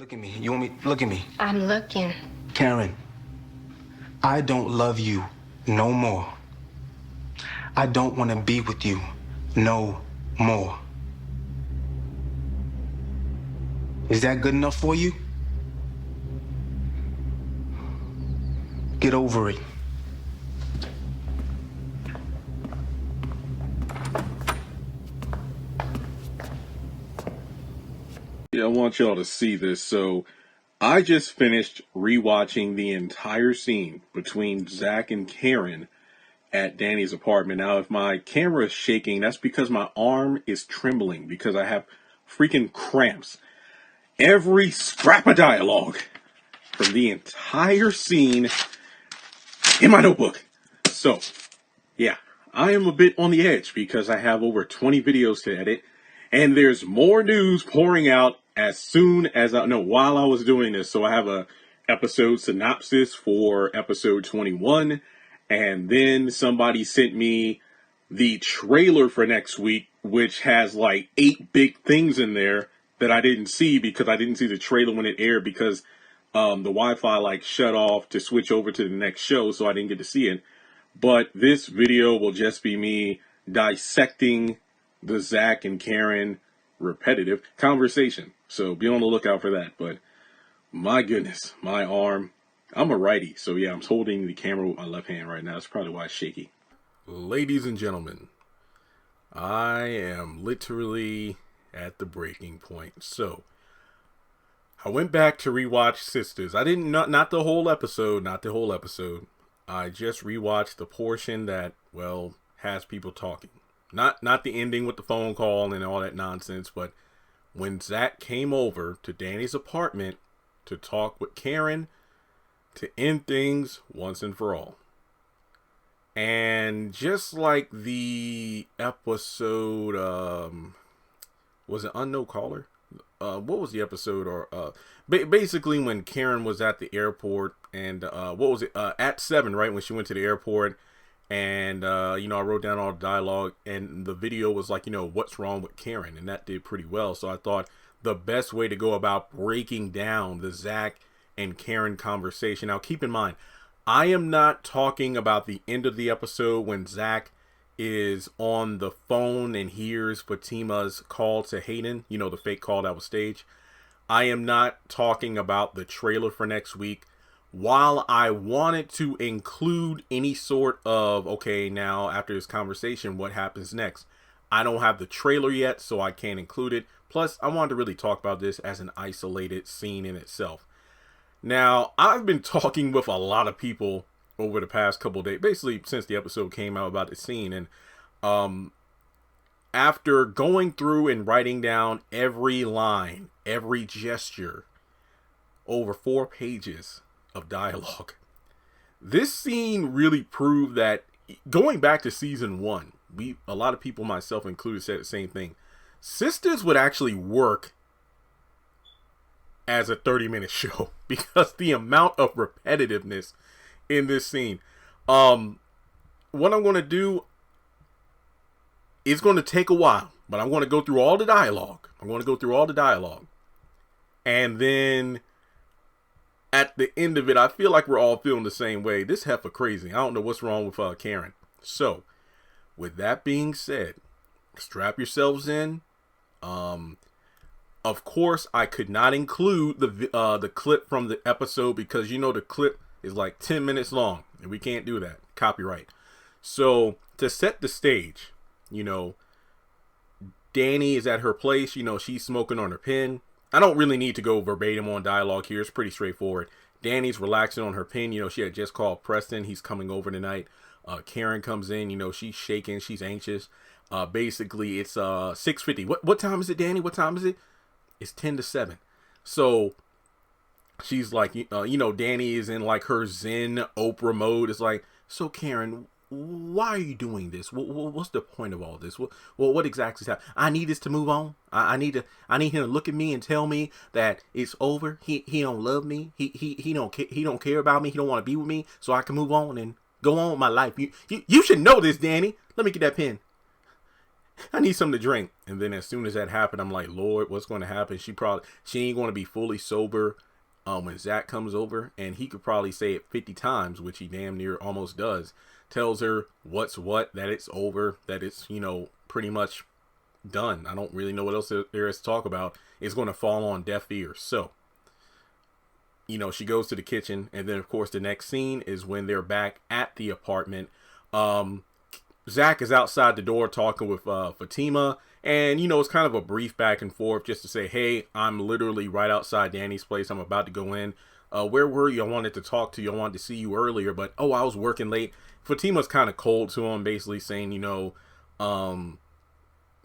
Look at me. You want me? Look at me. I'm looking. Karen, I don't love you no more. I don't want to be with you no more. Is that good enough for you? Get over it. Yeah, I want y'all to see this. So, I just finished rewatching the entire scene between Zach and Karen at Danny's apartment. Now, if my camera is shaking, that's because my arm is trembling because I have freaking cramps. Every scrap of dialogue from the entire scene in my notebook. So, yeah, I am a bit on the edge because I have over 20 videos to edit, and there's more news pouring out as soon as while I was doing this. So I have a episode synopsis for episode 21, and then somebody sent me the trailer for next week, which has like 8 big things in there that I didn't see because I didn't see the trailer when it aired because the Wi-Fi like shut off to switch over to the next show, so I didn't get to see it. But this video will just be me dissecting the Zach and Karen repetitive conversation. So be on the lookout for that. But my goodness, my arm. I'm a righty, so yeah, I'm holding the camera with my left hand right now. That's probably why it's shaky. Ladies and gentlemen, I am literally at the breaking point. So I went back to rewatch Sistas. I didn't not the whole episode, I just rewatched the portion that, well, has people talking. Not the ending with the phone call and all that nonsense, but when Zach came over to Danny's apartment to talk with Karen to end things once and for all. And just like the episode, was it Unknown Caller? What was the episode? Or basically when Karen was at the airport and what was it? At 7, right, when she went to the airport, and I wrote down all the dialogue, and the video was like, what's wrong with Karen, and that did pretty well. So I thought the best way to go about breaking down the Zach and Karen conversation. Now, keep in mind, I am not talking about the end of the episode when Zach is on the phone and hears Fatima's call to Hayden, the fake call that was staged. I am not talking about the trailer for next week. While I wanted to include any sort of, okay, now after this conversation, what happens next? I don't have the trailer yet, so I can't include it. Plus, I wanted to really talk about this as an isolated scene in itself. Now, I've been talking with a lot of people over the past couple of days, basically since the episode came out about the scene, and after going through and writing down every line, every gesture, over 4 pages of dialogue, this scene really proved that, going back to season 1, a lot of people, myself included, said the same thing. Sistas would actually work as a 30-minute show because the amount of repetitiveness in this scene. What I'm going to do is going to take a while, but I'm going to go through all the dialogue. And then at the end of it, I feel like we're all feeling the same way. This heifer crazy. I don't know what's wrong with Karen. So, with that being said, strap yourselves in. Of course, I could not include the clip from the episode because the clip is like 10 minutes long, and we can't do that. Copyright. So, to set the stage, Danny is at her place. She's smoking on her pen. I don't really need to go verbatim on dialogue here. It's pretty straightforward. Danny's relaxing on her pen. She had just called Preston. He's coming over tonight. Karen comes in. She's shaking. She's anxious. Basically, it's 6:50. What time is it, Danny? What time is it? It's 10 to 7. So she's like, Danny is in like her Zen Oprah mode. It's like, so Karen, why are you doing this? What's the point of all this? What exactly is happening? I need this to move on. I need him to look at me and tell me that it's over. He don't love me. He don't care about me. He don't want to be with me, so I can move on and go on with my life. You should know this, Danny. Let me get that pen. I need something to drink. And then as soon as that happened, I'm like, Lord, what's going to happen? She ain't going to be fully sober when Zach comes over, and he could probably say it 50 times, which he damn near almost does. Tells her what's what, that it's over, that it's, pretty much done. I don't really know what else there is to talk about. It's going to fall on deaf ears. So, she goes to the kitchen, and then of course the next scene is when they're back at the apartment. Zach is outside the door talking with Fatima, and it's kind of a brief back and forth just to say, hey, I'm literally right outside Danny's place. I'm about to go in. Where were you? I wanted to talk to you. I wanted to see you earlier, but I was working late. Fatima's kind of cold to him, basically saying,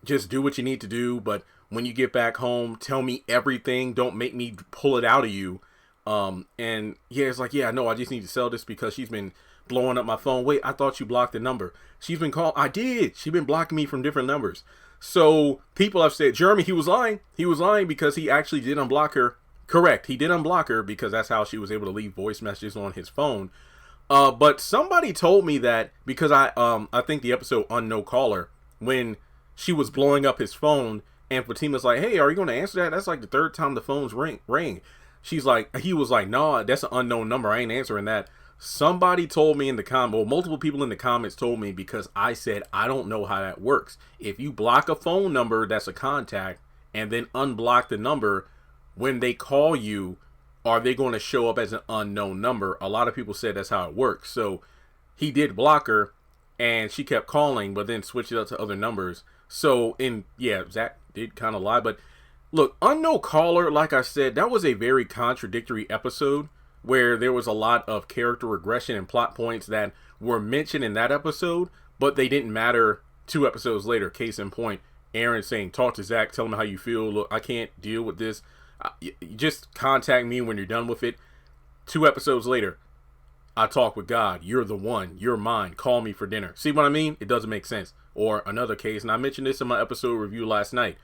just do what you need to do, but when you get back home, tell me everything. Don't make me pull it out of you. And yeah, it's like, yeah, no, I just need to sell this because she's been blowing up my phone. Wait, I thought you blocked the number. She's been called. I did. She's been blocking me from different numbers. So people have said, Jeremy, he was lying. He was lying because he actually did unblock her. Correct. He did unblock her because that's how she was able to leave voice messages on his phone. But somebody told me that because I think the episode Unknown Caller, when she was blowing up his phone and Fatima's like, hey, are you going to answer that? That's like the third time the phone's ring. He was like, no, that's an unknown number. I ain't answering that. Somebody told me in the multiple people in the comments told me, because I said, I don't know how that works. If you block a phone number that's a contact and then unblock the number, when they call you, are they going to show up as an unknown number? A lot of people said that's how it works. So he did block her and she kept calling, but then switched it up to other numbers. So Zach did kind of lie, but look, Unknown Caller, like I said, that was a very contradictory episode where there was a lot of character regression and plot points that were mentioned in that episode, but they didn't matter 2 episodes later. Case in point, Aaron saying, talk to Zach, tell him how you feel. Look, I can't deal with this. Just contact me when you're done with it. 2 episodes later, I talk with God. You're the one. You're mine. Call me for dinner. See what I mean? It doesn't make sense. Or another case, and I mentioned this in my episode review last night.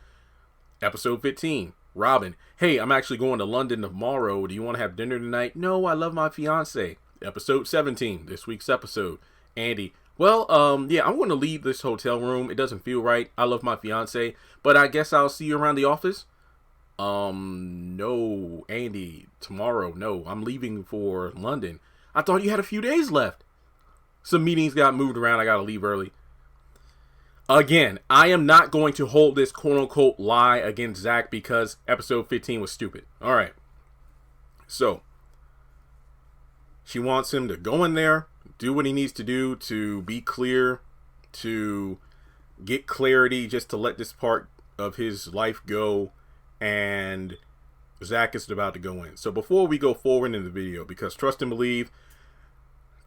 Episode 15, Robin. Hey, I'm actually going to London tomorrow. Do you want to have dinner tonight? No, I love my fiance. Episode 17, this week's episode. Andy. Well, I'm going to leave this hotel room. It doesn't feel right. I love my fiance, but I guess I'll see you around the office. No, Andy, tomorrow. No, I'm leaving for London. I thought you had a few days left. Some meetings got moved around. I got to leave early. Again, I am not going to hold this quote-unquote lie against Zach because episode 15 was stupid. All right. So, she wants him to go in there, do what he needs to do to be clear, to get clarity, just to let this part of his life go, and Zach is about to go in. So before we go forward in the video, because trust and believe,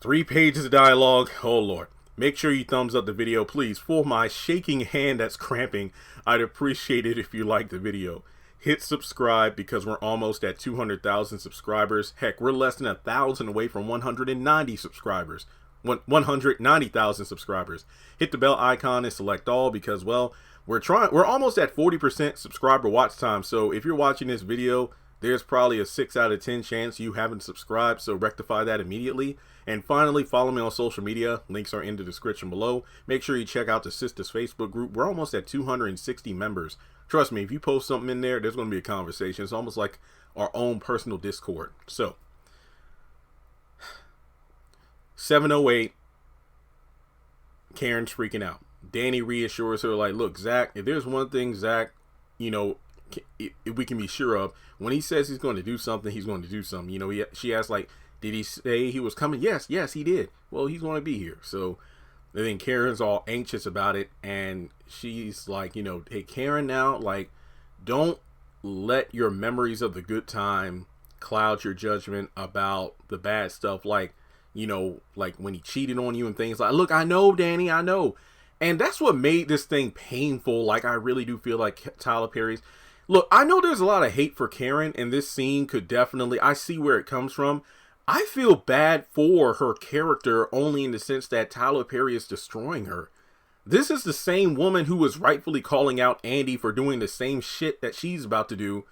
3 pages of dialogue, oh Lord. Make sure you thumbs up the video, please. For my shaking hand that's cramping, I'd appreciate it if you like the video. Hit subscribe because we're almost at 200,000 subscribers. Heck, we're less than 1,000 away from 190 subscribers. 190,000 subscribers. Hit the bell icon and select all because, well, we're almost at 40% subscriber watch time. So if you're watching this video, there's probably a 6 out of 10 chance you haven't subscribed, so rectify that immediately. And finally, follow me on social media. Links are in the description below. Make sure you check out the Sistas Facebook group. We're almost at 260 members. Trust me, if you post something in there, there's going to be a conversation. It's almost like our own personal Discord. So, 7:08, Karen's freaking out. Danny reassures her, like, look, Zach, if there's one thing Zach, if we can be sure of, when he says he's going to do something, he's going to do something. She asks, like, did he say he was coming? Yes, he did. Well, he's going to be here. So then Karen's all anxious about it, and she's like, hey, Karen, now, like, don't let your memories of the good time cloud your judgment about the bad stuff, like when he cheated on you and things like, look, I know, Danny, I know. And that's what made this thing painful. Like, I really do feel like Tyler Perry's. Look, I know there's a lot of hate for Karen, and this scene could definitely, I see where it comes from. I feel bad for her character only in the sense that Tyler Perry is destroying her. This is the same woman who was rightfully calling out Andy for doing the same shit that she's about to do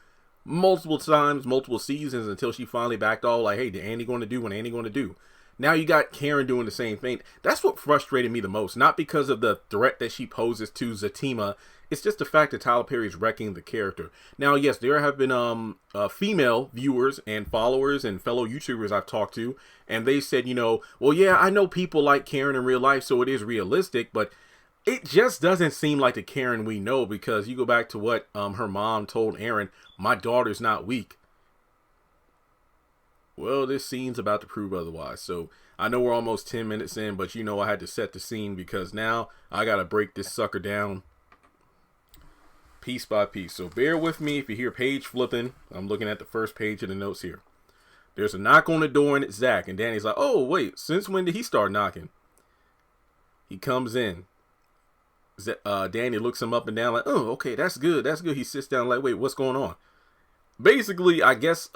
multiple times, multiple seasons, until she finally backed all like, hey, did Andy going to do what Andy going to do? Now you got Karen doing the same thing. That's what frustrated me the most. Not because of the threat that she poses to Zatima. It's just the fact that Tyler Perry is wrecking the character. Now, yes, there have been female viewers and followers and fellow YouTubers I've talked to, and they said, well, yeah, I know people like Karen in real life, so it is realistic, but it just doesn't seem like the Karen we know, because you go back to what her mom told Aaron, my daughter's not weak. Well, this scene's about to prove otherwise. So I know we're almost 10 minutes in, but I had to set the scene because now I got to break this sucker down piece by piece. So bear with me if you hear page flipping. I'm looking at the first page of the notes here. There's a knock on the door and it's Zach. And Danny's like, oh, wait, since when did he start knocking? He comes in. Danny looks him up and down like, oh, okay, that's good. That's good. He sits down like, wait, what's going on? Basically, I guess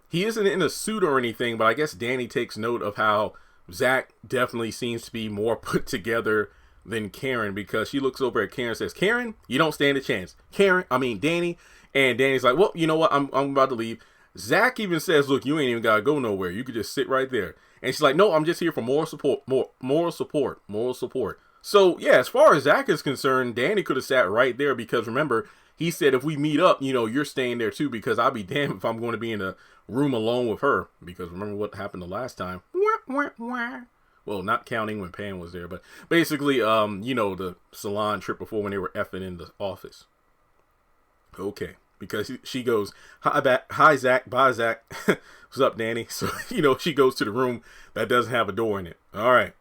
he isn't in a suit or anything, but I guess Danny takes note of how Zach definitely seems to be more put together than Karen, because she looks over at Karen and says, Karen, you don't stand a chance. Danny. And Danny's like, well, you know what? I'm about to leave. Zach even says, look, you ain't even got to go nowhere. You could just sit right there. And she's like, no, I'm just here for moral support. Moral support. So, yeah, as far as Zach is concerned, Danny could have sat right there, because remember, he said, if we meet up, you're staying there too, because I'll be damned if I'm going to be in a room alone with her, because remember what happened the last time. Well, not counting when Pam was there, but basically, the salon trip before when they were effing in the office. Okay, because she goes, hi Zach, bye Zach. What's up, Danny? So, she goes to the room that doesn't have a door in it. All right.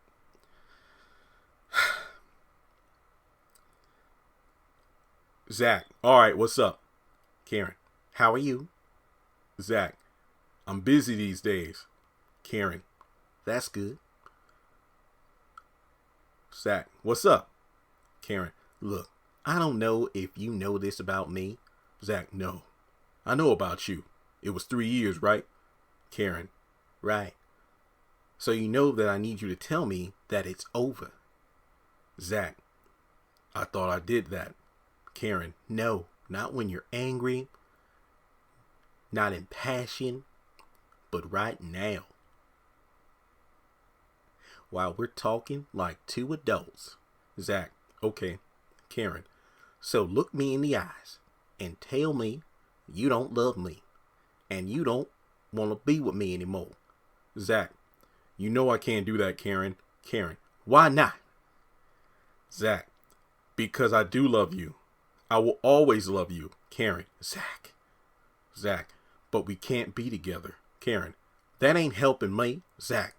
Zach, all right, what's up? Karen, how are you? Zach, I'm busy these days. Karen, that's good. Zach, what's up? Karen, look, I don't know if you know this about me. Zach, no, I know about you. It was 3 years, right? Karen, right. So you know that I need you to tell me that it's over. Zach, I thought I did that. Karen, no, not when you're angry, not in passion, but right now. While we're talking like two adults. Zach, okay. Karen, so look me in the eyes and tell me you don't love me and you don't want to be with me anymore. Zach, you know I can't do that, Karen. Karen, why not? Zach, because I do love you. I will always love you. Karen, Zach, but we can't be together. Karen, that ain't helping me. Zach,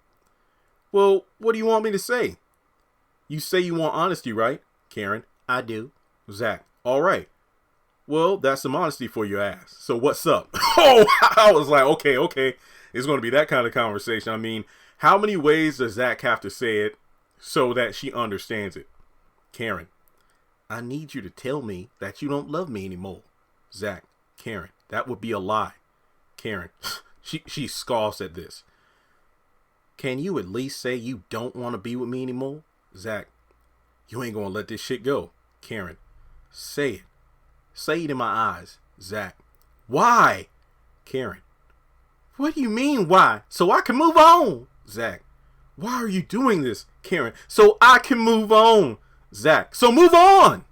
well, what do you want me to say? You say you want honesty, right? Karen, I do. Zach, all right. Well, that's some honesty for your ass. So what's up? Oh, I was like, okay. It's going to be that kind of conversation. I mean, how many ways does Zach have to say it so that she understands it? Karen, I need you to tell me that you don't love me anymore. Zach, Karen, that would be a lie. Karen, she scoffs at this. Can you at least say you don't want to be with me anymore? Zach, you ain't gonna let this shit go. Karen, say it. Say it in my eyes. Zach, why? Karen, what do you mean why? So I can move on. Zach, why are you doing this? Karen, so I can move on. Zach, so move on.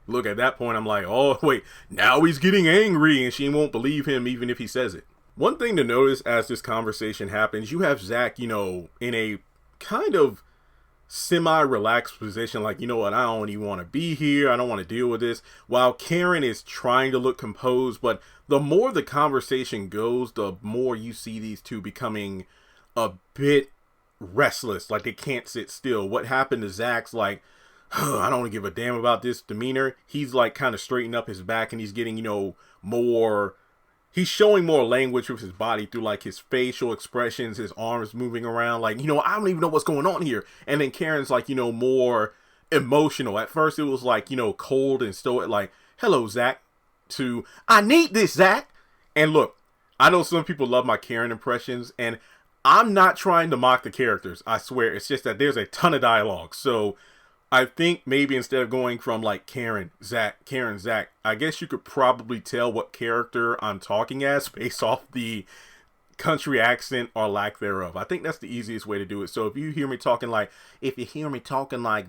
Look, at that point, I'm like, oh, wait, now he's getting angry and she won't believe him even if he says it. One thing to notice as this conversation happens, you have Zach, in a kind of semi-relaxed position, like, you know what, I don't even want to be here. I don't want to deal with this. While Karen is trying to look composed, but the more the conversation goes, the more you see these two becoming a bit restless, like they can't sit still. What happened to Zach's like, I don't give a damn about this demeanor. He's like kind of straightening up his back and he's getting, more, he's showing more language with his body through like his facial expressions, his arms moving around. Like, I don't even know what's going on here. And then Karen's like, more emotional. At first it was like, cold and stoic, like, hello, Zach, to, I need this, Zach. And look, I know some people love my Karen impressions and I'm not trying to mock the characters. I swear. It's just that there's a ton of dialogue. So I think maybe instead of going from like Karen, Zach, I guess you could probably tell what character I'm talking as based off the country accent or lack thereof. I think that's the easiest way to do it. So if you hear me talking like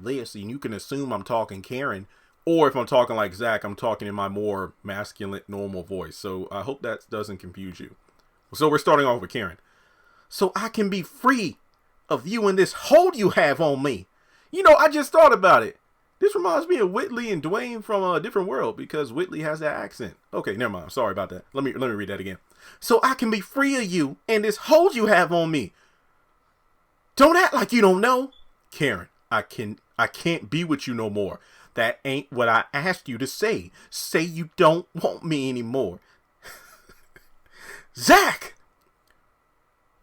this, then you can assume I'm talking Karen. Or if I'm talking like Zach, I'm talking in my more masculine, normal voice. So I hope that doesn't confuse you. So we're starting off with Karen. So I can be free of you and this hold you have on me. I just thought about it. This reminds me of Whitley and Dwayne from A Different World because Whitley has that accent. Okay, never mind. Sorry about that. Let me read that again. So I can be free of you and this hold you have on me. Don't act like you don't know. Karen, I can't be with you no more. That ain't what I asked you to say. Say you don't want me anymore. Zach!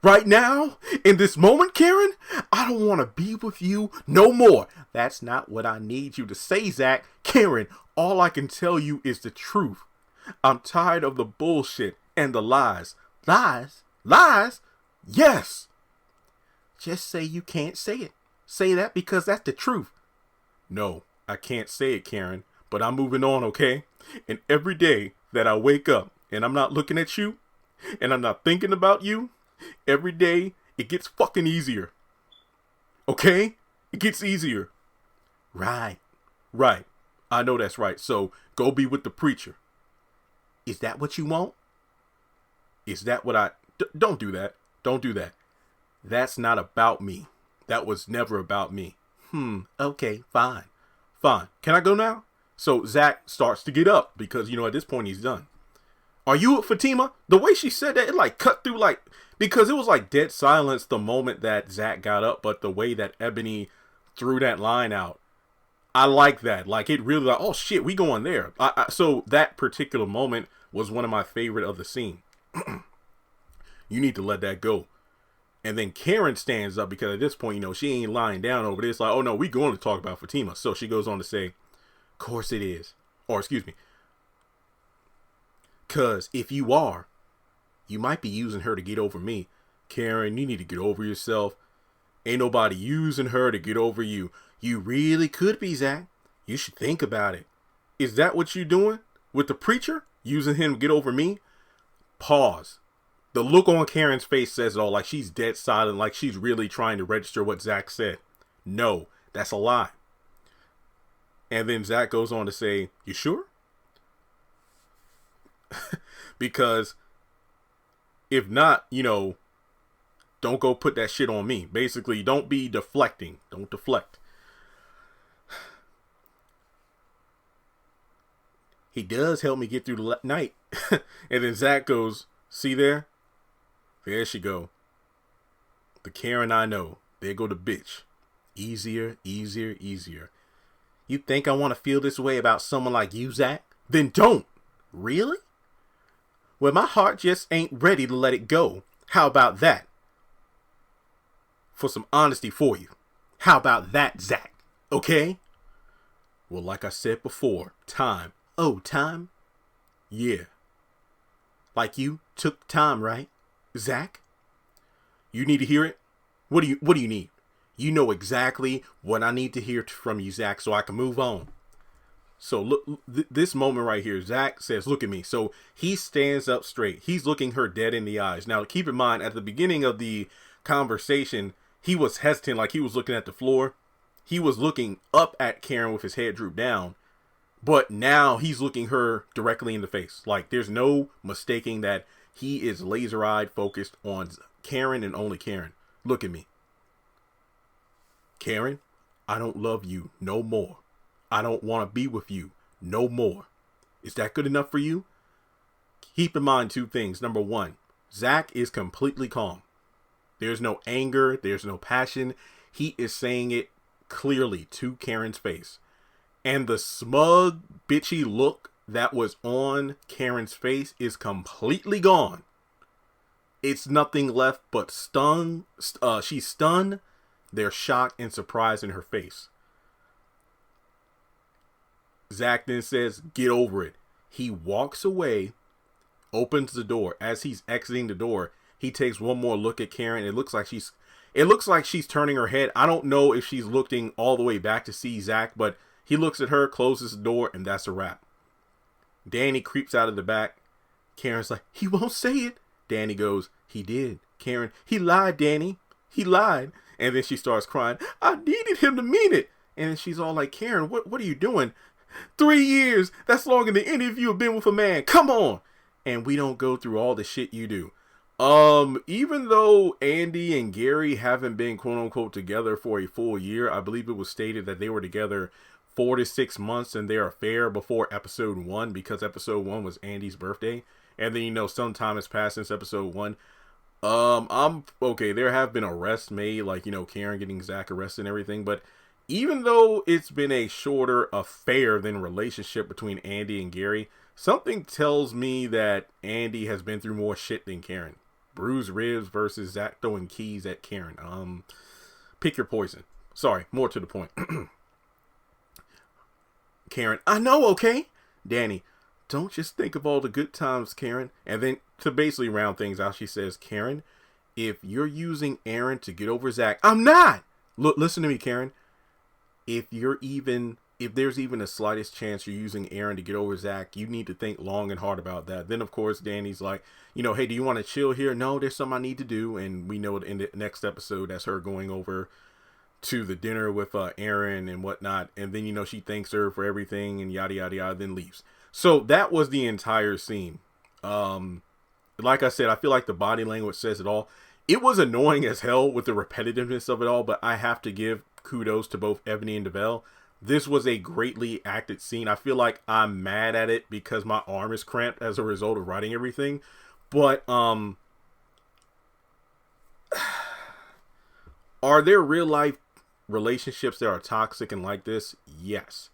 Right now, in this moment, Karen, I don't want to be with you no more. That's not what I need you to say, Zach. Karen, all I can tell you is the truth. I'm tired of the bullshit and the lies. Lies? Lies? Yes. Just say you can't say it. Say that because that's the truth. No, I can't say it, Karen, but I'm moving on, okay? And every day that I wake up and I'm not looking at you and I'm not thinking about you, every day it gets fucking easier. Okay? It gets easier. Right. I know that's right. So go be with the preacher. Is that what you want? Is that what don't do that. Don't do that. That's not about me. That was never about me. Okay, fine. Can I go now? So Zach starts to get up because, at this point he's done. Are you with Fatima? The way she said that, it cut through because it was dead silence the moment that Zach got up, but the way that Ebony threw that line out, I like that. It really oh shit, we going there. So that particular moment was one of my favorite of the scene. You need to let that go. And then Karen stands up because at this point, she ain't lying down over this. Oh no, we going to talk about Fatima. So she goes on to say, course it is. Or excuse me. Cause if you are, you might be using her to get over me. Karen, you need to get over yourself. Ain't nobody using her to get over you. You really could be, Zach. You should think about it. Is that what you doing with the preacher? Using him to get over me? Pause. The look on Karen's face says it all. She's dead silent. She's really trying to register what Zach said. No, that's a lie. And then Zach goes on to say, you sure? Because if not, don't go put that shit on me. Basically, don't be deflecting. Don't deflect. He does help me get through the night. And then Zach goes, see there? There she go. The Karen I know. There go the bitch. Easier. You think I want to feel this way about someone like you, Zach? Then don't. Really? Well, my heart just ain't ready to let it go. How about that? For some honesty for you. How about that, Zach? Okay? Well, like I said before, time. Oh, time? Yeah. Like you took time, right? Zach? You need to hear it? What do you need? You know exactly what I need to hear from you, Zach, so I can move on. So look, this moment right here, Zach says, look at me. So he stands up straight. He's looking her dead in the eyes. Now, keep in mind, at the beginning of the conversation, he was hesitant, he was looking at the floor. He was looking up at Karen with his head drooped down. But now he's looking her directly in the face. There's no mistaking that he is laser-eyed focused on Karen and only Karen. Look at me. Karen, I don't love you no more. I don't want to be with you no more. Is that good enough for you? Keep in mind two things. Number one, Zach is completely calm. There's no anger. There's no passion. He is saying it clearly to Karen's face. And the smug, bitchy look that was on Karen's face is completely gone. It's nothing left but stunned. She's stunned. There's shock and surprise in her face. Zach then says, get over it. He walks away, opens the door. As he's exiting the door, he takes one more look at Karen. It looks like she's turning her head. I don't know if she's looking all the way back to see Zach, but he looks at her, closes the door, and that's a wrap. Danny creeps out of the back. Karen's like, he won't say it. Danny goes, He did. Karen, he lied, Danny. He lied. And then she starts crying. I needed him to mean it. And then she's all like, Karen, what are you doing? 3 years. That's longer than any of you have been with a man. Come on. And we don't go through all the shit you do. Even though Andy and Gary haven't been quote unquote together for a full year, I believe it was stated that they were together 4 to 6 months in their affair before episode 1, because episode 1 was Andy's birthday. And then, some time has passed since episode 1. I'm okay. There have been arrests made, like, Karen getting Zach arrested and everything. But even though it's been a shorter affair than relationship between Andy and Gary, something tells me that Andy has been through more shit than Karen. Bruised ribs versus Zach throwing keys at Karen. Pick your poison. Sorry, more to the point. Karen, I know, okay? Danny, don't just think of all the good times, Karen. And then to basically round things out, she says, Karen, if you're using Aaron to get over Zach, I'm not. Look, listen to me, Karen. If there's even the slightest chance you're using Aaron to get over Zach, you need to think long and hard about that. Then, of course, Danny's like, hey, do you want to chill here? No, there's something I need to do. And we know in the next episode, that's her going over to the dinner with Aaron and whatnot. And then, she thanks her for everything and yada, yada, yada, then leaves. So that was the entire scene. Like I said, I feel like the body language says it all. It was annoying as hell with the repetitiveness of it all, but I have to give kudos to both Ebony and DeVell. This was a greatly acted scene. I feel like I'm mad at it because my arm is cramped as a result of writing everything. But, are there real life relationships that are toxic and like this? Yes.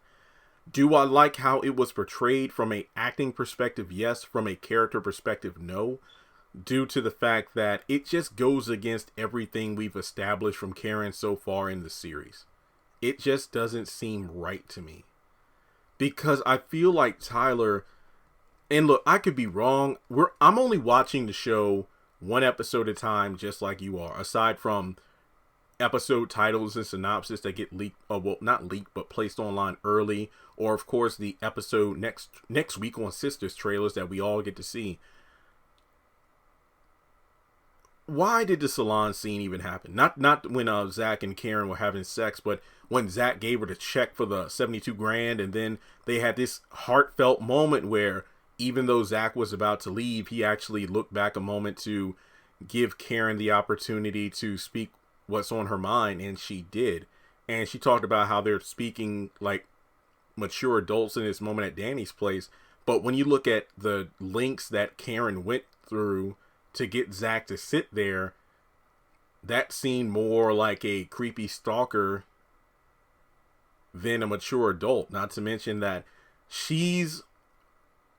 Do I like how it was portrayed from an acting perspective? Yes. From a character perspective? No. Due to the fact that it just goes against everything we've established from Karen so far in the series. It just doesn't seem right to me. Because I feel like Tyler, and look, I could be wrong. I'm only watching the show one episode at a time, just like you are. Aside from episode titles and synopsis that get leaked, well, not leaked, but placed online early. Or, of course, the episode next week on Sistas trailers that we all get to see. Why did the salon scene even happen? Not when Zach and Karen were having sex, but when Zach gave her the check for the $72,000, and then they had this heartfelt moment where even though Zach was about to leave, he actually looked back a moment to give Karen the opportunity to speak what's on her mind, and she did. And she talked about how they're speaking like mature adults in this moment at Danny's place. But when you look at the links that Karen went through to get Zach to sit there, that seemed more like a creepy stalker than a mature adult. Not to mention that she's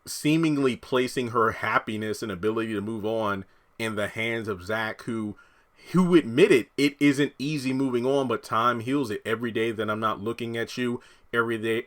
seemingly placing her happiness and ability to move on in the hands of Zach, who admitted it isn't easy moving on, but time heals it. Every day that I'm not looking at you, every day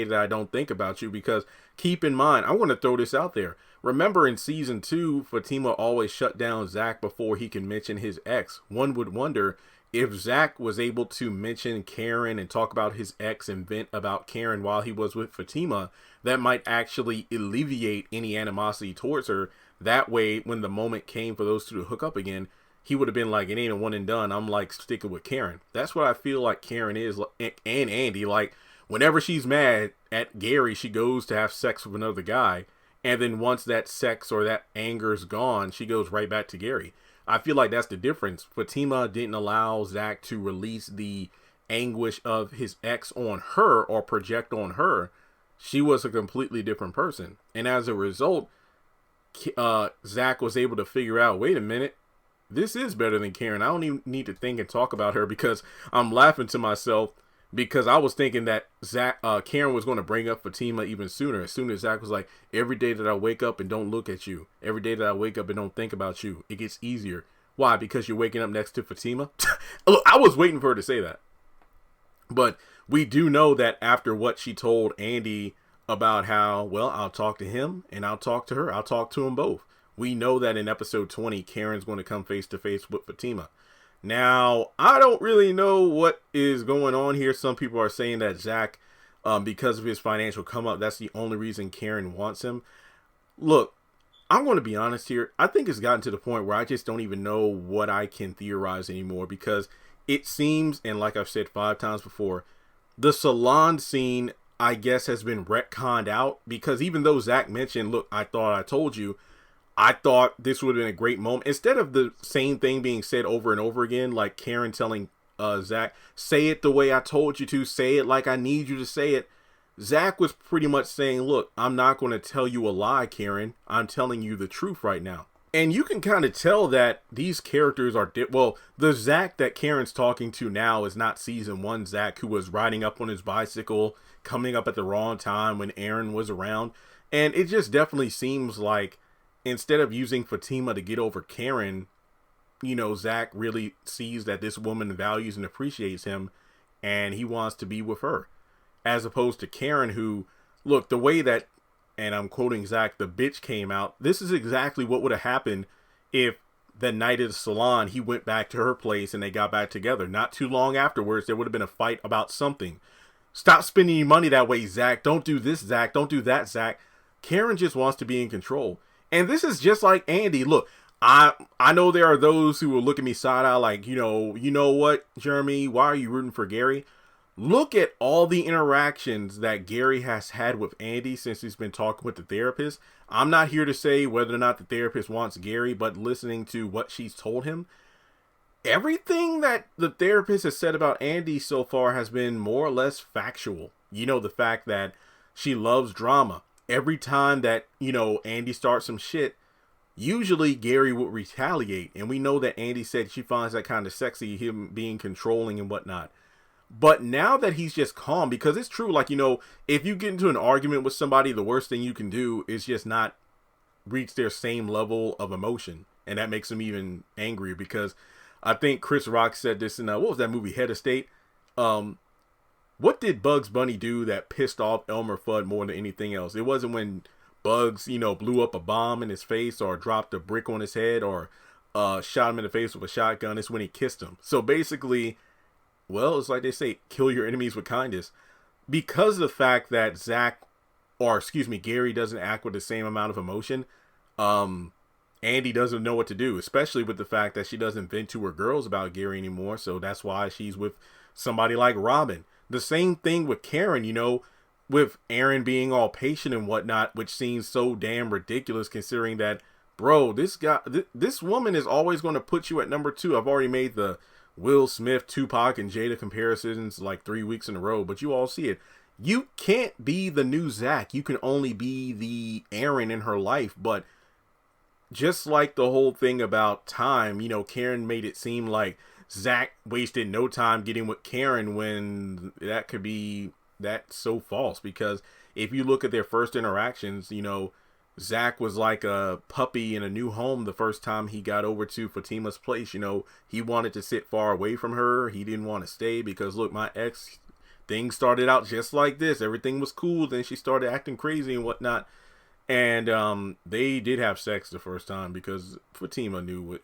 that I don't think about you, because keep in mind, I want to throw this out there. Remember in season 2, Fatima always shut down Zach before he can mention his ex. One would wonder if Zach was able to mention Karen and talk about his ex and vent about Karen while he was with Fatima, that might actually alleviate any animosity towards her. That way, when the moment came for those two to hook up again, he would have been like, it ain't a one and done. I'm like sticking with Karen. That's what I feel like Karen is, and Andy. Like, whenever she's mad at Gary, she goes to have sex with another guy. And then once that sex or that anger is gone, she goes right back to Gary. I feel like that's the difference. Fatima didn't allow Zach to release the anguish of his ex on her or project on her. She was a completely different person. And as a result, Zach was able to figure out, wait a minute, this is better than Karen. I don't even need to think and talk about her, because I'm laughing to myself, because I was thinking that Karen was going to bring up Fatima even sooner. As soon as Zach was like, every day that I wake up and don't look at you, every day that I wake up and don't think about you, it gets easier. Why? Because you're waking up next to Fatima? Look, I was waiting for her to say that. But we do know that after what she told Andy about how, well, I'll talk to him and I'll talk to her. I'll talk to them both. We know that in episode 20, Karen's going to come face to face with Fatima. Now, I don't really know what is going on here. Some people are saying that Zach, because of his financial come up, that's the only reason Karen wants him. Look, I'm going to be honest here. I think it's gotten to the point where I just don't even know what I can theorize anymore, because it seems, and like I've said 5 times before, the salon scene, I guess, has been retconned out, because even though Zach mentioned, look, I thought I told you, I thought this would have been a great moment. Instead of the same thing being said over and over again, like Karen telling Zach, say it the way I told you to, say it like I need you to say it. Zach was pretty much saying, look, I'm not going to tell you a lie, Karen. I'm telling you the truth right now. And you can kind of tell that these characters are, well, the Zach that Karen's talking to now is not season 1 Zach, who was riding up on his bicycle, coming up at the wrong time when Aaron was around. And it just definitely seems like instead of using Fatima to get over Karen, you know, Zach really sees that this woman values and appreciates him, and he wants to be with her. As opposed to Karen, who, look, the way that, and I'm quoting Zach, the bitch came out, this is exactly what would have happened if the night of the salon, he went back to her place and they got back together. Not too long afterwards, there would have been a fight about something. Stop spending your money that way, Zach. Don't do this, Zach. Don't do that, Zach. Karen just wants to be in control. And this is just like Andy. Look, I know there are those who will look at me side eye like, you know what, Jeremy, why are you rooting for Gary? Look at all the interactions that Gary has had with Andy since he's been talking with the therapist. I'm not here to say whether or not the therapist wants Gary, but listening to what she's told him, everything that the therapist has said about Andy so far has been more or less factual. You know, the fact that she loves drama. Every time that, you know, Andy starts some shit, usually Gary would retaliate. And we know that Andy said she finds that kind of sexy, him being controlling and whatnot. But now that he's just calm, because it's true, like, you know, if you get into an argument with somebody, the worst thing you can do is just not reach their same level of emotion. And that makes them even angrier, because I think Chris Rock said this in, what was that movie, Head of State? What did Bugs Bunny do that pissed off Elmer Fudd more than anything else? It wasn't when Bugs, you know, blew up a bomb in his face or dropped a brick on his head or shot him in the face with a shotgun. It's when he kissed him. So basically, well, it's like they say, kill your enemies with kindness. Because of the fact that Gary doesn't act with the same amount of emotion, Andy doesn't know what to do, especially with the fact that she doesn't vent to her girls about Gary anymore. So that's why she's with somebody like Robin. The same thing with Karen, you know, with Aaron being all patient and whatnot, which seems so damn ridiculous considering that, bro, this woman is always going to put you at number 2. I've already made the Will Smith, Tupac, and Jada comparisons like 3 weeks in a row, but you all see it. You can't be the new Zach. You can only be the Aaron in her life. But just like the whole thing about time, you know, Karen made it seem like Zach wasted no time getting with Karen, when that's so false. Because if you look at their first interactions, you know, Zach was like a puppy in a new home the first time he got over to Fatima's place. You know, he wanted to sit far away from her. He didn't want to stay because, look, my ex, things started out just like this. Everything was cool. Then she started acting crazy and whatnot. And they did have sex the first time because Fatima knew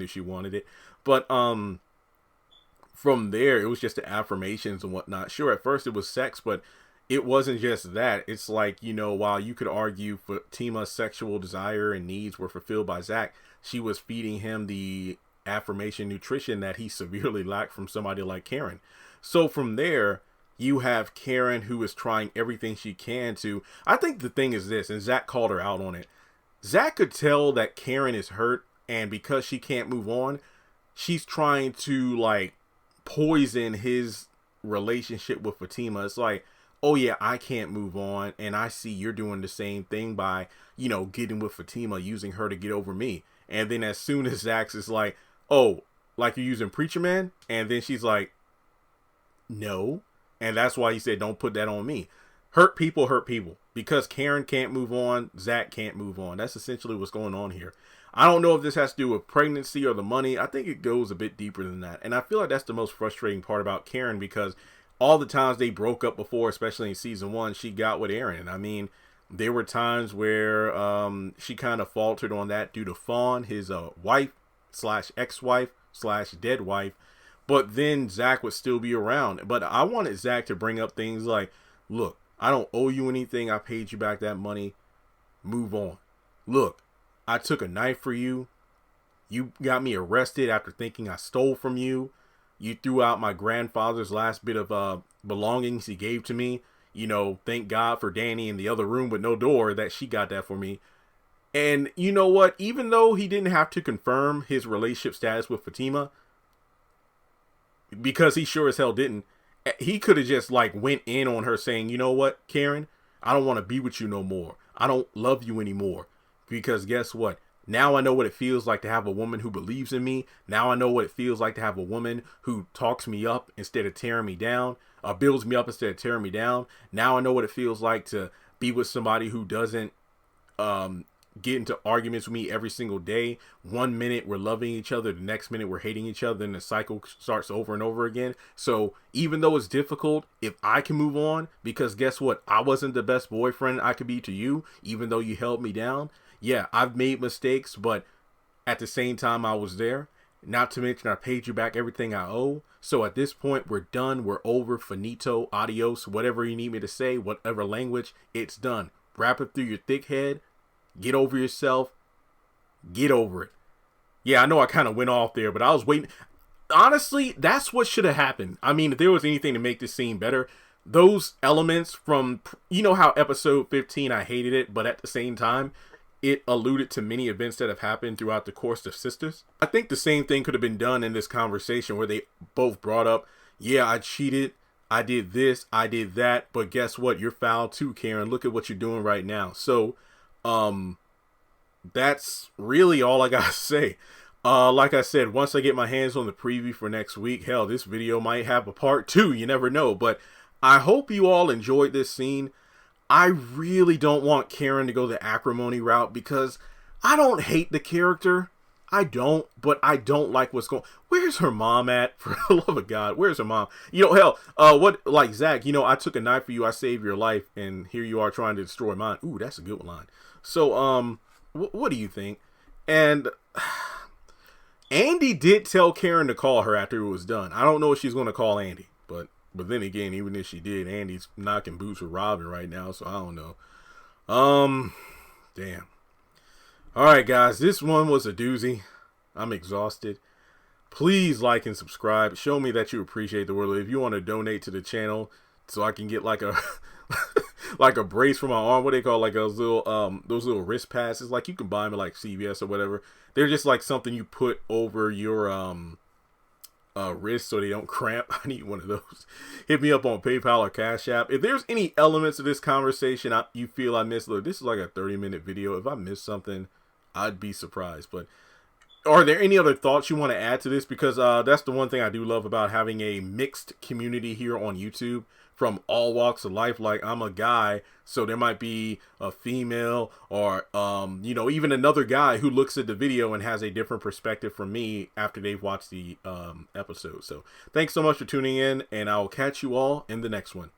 she wanted it. But from there, it was just the affirmations and whatnot. Sure, at first it was sex, but it wasn't just that. It's like, you know, while you could argue Fatima's sexual desire and needs were fulfilled by Zach, she was feeding him the affirmation nutrition that he severely lacked from somebody like Karen. So from there, you have Karen, who is trying everything she can to, I think the thing is this, and Zach called her out on it. Zach could tell that Karen is hurt, and because she can't move on, she's trying to, like, poison his relationship with Fatima. It's like, oh yeah, I can't move on, and I see you're doing the same thing by, you know, getting with Fatima, using her to get over me. And then as soon as Zach is like, oh, like you're using Preacher Man? And then she's like, no. And that's why he said, don't put that on me. Hurt people hurt people. Because Karen can't move on, Zach can't move on. That's essentially what's going on here. I don't know if this has to do with pregnancy or the money. I think it goes a bit deeper than that. And I feel like that's the most frustrating part about Karen, because all the times they broke up before, especially in season 1, she got with Aaron. I mean, there were times where she kind of faltered on that due to Fawn, his wife / ex-wife / dead wife. But then Zach would still be around. But I wanted Zach to bring up things like, look, I don't owe you anything. I paid you back that money. Move on. look, I took a knife for you. You got me arrested after thinking I stole from you. You threw out my grandfather's last bit of belongings he gave to me. You know, thank God for Danny in the other room with no door that she got that for me. And you know what? Even though he didn't have to confirm his relationship status with Fatima, because he sure as hell didn't, he could have just like went in on her saying, you know what, Karen, I don't want to be with you no more. I don't love you anymore. Because guess what? Now I know what it feels like to have a woman who believes in me. Now I know what it feels like to have a woman who talks me up instead of tearing me down, builds me up instead of tearing me down. Now I know what it feels like to be with somebody who doesn't get into arguments with me every single day. 1 minute we're loving each other, the next minute we're hating each other, and the cycle starts over and over again. So even though it's difficult, if I can move on, because guess what? I wasn't the best boyfriend I could be to you, even though you held me down. Yeah, I've made mistakes, but at the same time I was there. Not to mention I paid you back everything I owe. So at this point, we're done. We're over. Finito. Adios. Whatever you need me to say, whatever language, it's done. Wrap it through your thick head. Get over yourself. Get over it. Yeah, I know I kind of went off there, but I was waiting. Honestly, that's what should have happened. I mean, if there was anything to make this scene better, those elements from, you know how episode 15, I hated it, but at the same time, it alluded to many events that have happened throughout the course of Sistas. I think the same thing could have been done in this conversation where they both brought up, yeah, I cheated. I did this. I did that. But guess what? You're foul too, Karen. Look at what you're doing right now. So, that's really all I gotta say. Like I said, once I get my hands on the preview for next week, hell, this video might have a part 2. You never know. But I hope you all enjoyed this scene. I really don't want Karen to go the acrimony route because I don't hate the character. I don't, but I don't like what's going. Where's her mom at? For the love of God, where's her mom? You know, hell, what, like Zach, you know, I took a knife for you, I saved your life, and here you are trying to destroy mine. Ooh, that's a good line. So, what do you think? And Andy did tell Karen to call her after it was done. I don't know if she's going to call Andy, but then again, even if she did, Andy's knocking boots with Robin right now, so I don't know. Damn. All right, guys, this one was a doozy. I'm exhausted. Please like and subscribe. Show me that you appreciate the world. If you want to donate to the channel so I can get like a like a brace for my arm, what they call like those little wrist pads. Like you can buy them at like CVS or whatever. They're just like something you put over your wrist so they don't cramp. I need one of those. Hit me up on PayPal or Cash App. If there's any elements of this conversation you feel I missed, look, this is like a 30-minute video. If I missed something, I'd be surprised. But are there any other thoughts you want to add to this? Because that's the one thing I do love about having a mixed community here on YouTube from all walks of life. Like, I'm a guy, so there might be a female or, you know, even another guy who looks at the video and has a different perspective from me after they've watched the episode. So thanks so much for tuning in, and I'll catch you all in the next one.